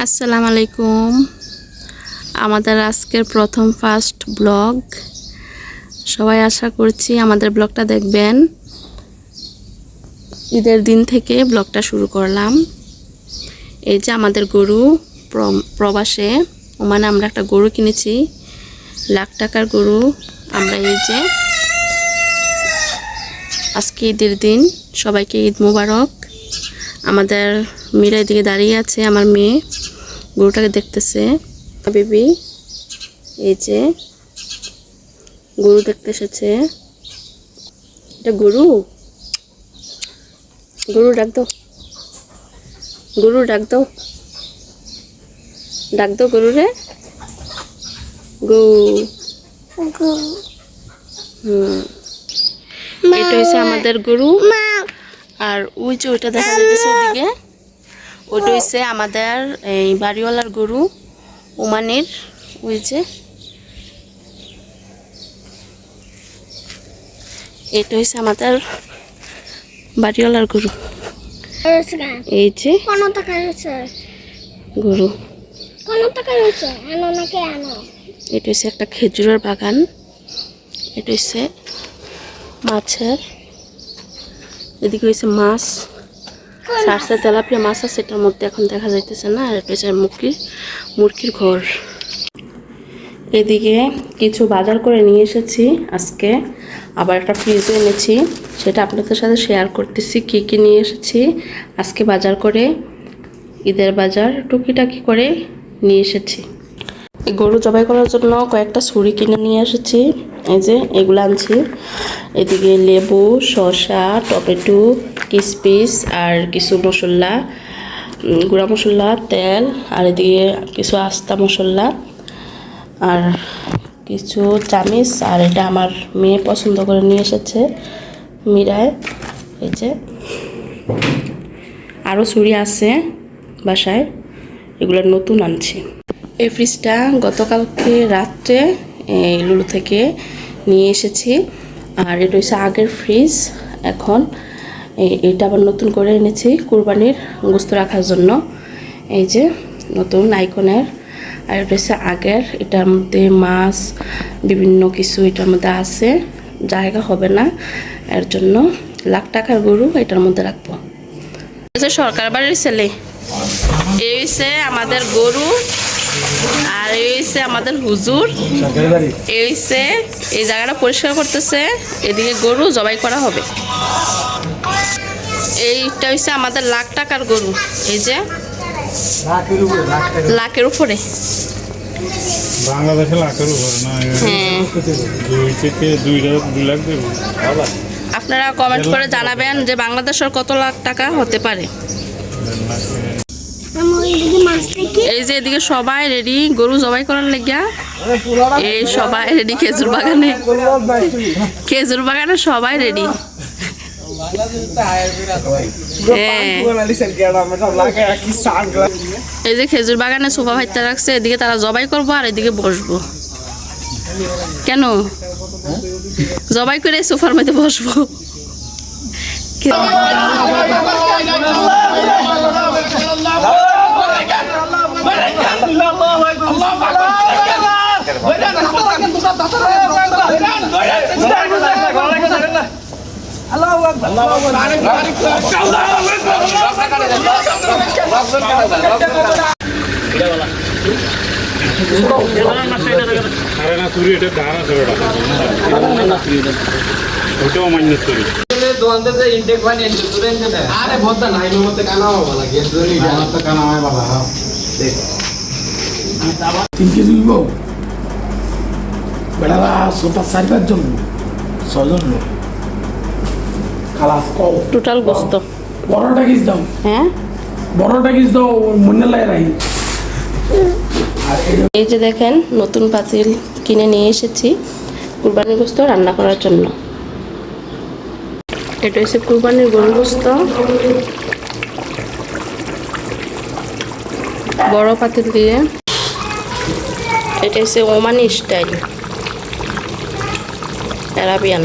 আসসালামু আলাইকুম। আমাদের আজকের প্রথম ফার্স্ট ব্লগ। সবাই আশা করছি আমাদের ব্লগটা দেখবেন। ঈদের দিন থেকে ব্লগটা শুরু করলাম। এই যে আমাদের গরু প্রবাসে ওমানে আমরা একটা গরু কিনেছি, লাখ টাকার গরু। আমরা এই যে আজকে ঈদের দিন, সবাইকে ঈদ মুবারক। আমাদের মীরা এদিকে দাঁড়িয়ে আছে, আমার মেয়ে গরুটাকে দেখতেছে। বেবি এই যে গরু দেখতে এসেছে। এটা গরু, গরু ডাক দাও, গরু ডাক দাও, ডাক দাও গরু রে, গো। এটা হচ্ছে আমাদের গরু। আর ওই যে ওইটা দেখা যাচ্ছে ওদিকে, ওইটা হচ্ছে আমাদের এই বাড়িওয়ালার গরু ওমানের। ওই যে এটা হচ্ছে আমাদের বাড়িওয়ালার গরু। এই যে গরু, এটা হচ্ছে একটা খেজুরের বাগান। এটা হচ্ছে মাছের, এদিকে হয়েছে মাছ, সারসা তেলাপিয়া মাছ আছে, এটার মধ্যে এখন দেখা যাইতেছে না। আর এটা হচ্ছে মুরগির ঘর। এদিকে কিছু বাজার করে নিয়ে এসেছি আজকে, আবার একটা ফ্রিজও এনেছি, সেটা আপনাদের সাথে শেয়ার করতেছি কি কি নিয়ে এসেছি আজকে বাজার করে। ঈদের বাজার টুকিটাকি করে নিয়ে এসেছি। গরু জবাই করার জন্য কয়েকটা ছুরি কিনে নিয়ে এসেছি, এই যে এগুলো আনছি। এদিকে লেবু, শসা, টমেটো, কিসমিস আর কিছু মশলা, গুঁড়া মশলা, তেল, আর এদিকে কিছু আস্তা মশলা আর কিছু চামিচ। আর এটা আমার মেয়ে পছন্দ করে নিয়ে এসেছে, মীরায়। এই যে আরও ছুরি আছে বাসায়, এগুলো নতুন আনছি। এই ফ্রিজটা গতকালকে রাত্রে লুলু থেকে নিয়ে এসেছি। আর এটা হচ্ছে আগের ফ্রিজ, এখন এটা আবার নতুন করে এনেছি কুরবানির গোশত রাখার জন্য। এই যে নতুন আইকনের। আর এটা হচ্ছে আগের, এটার মধ্যে মাছ বিভিন্ন কিছু এটার মধ্যে আছে, জায়গা হবে না, এর জন্য লাখ টাকার গরু এটার মধ্যে রাখবো। সরকার বাড়ির ছেলে, এই হচ্ছে আমাদের গরু, আর এই হচ্ছে আমাদের হুজুর। এই হচ্ছে এই জায়গাটা পরিষ্কার করতেছে, এদিকে গরু জবাই করা হবে। এইটা হচ্ছে আমাদের লাখ টাকার গরু, এই যে লাখের উপরে, বাংলাদেশে লাখের উপরে না? হ্যাঁ। 2 থেকে 2 লাখ দেবো। আপনারা কমেন্ট করে জানাবেন যে বাংলাদেশের কত লাখ টাকা হতে পারে। এই যে এদিকে সবাই রেডি গরু জবাই করার লেগিয়া, এই সবাই রেডি। খেজুর বাগানে, খেজুর বাগানে সবাই রেডি। এই যে খেজুর বাগানে সোফা ভাইতে রাখছে, এদিকে তারা জবাই করবো আর এদিকে বসবো। কেন জবাই করে সোফার মধ্যে বসবো? ওটাও মাইনাস করি। বেড়ালা সোফা 4-5 জন, 6 জন লোক। খালাস কও টোটাল গোস্ত। বড়টা কিস দাও, হ্যাঁ বড়টা কিস দাও, মনে লাই রাখি। এই যে দেখেন নতুন পাতিল কিনে নিয়ে এসেছি কুরবানির গোস্ত রান্না করার জন্য। এটা হচ্ছে কুরবানির গরুর গোস্ত, বড় পাতিল দিয়ে। এটা হচ্ছে ওমানি স্টাইল, অ্যারাবিয়ান।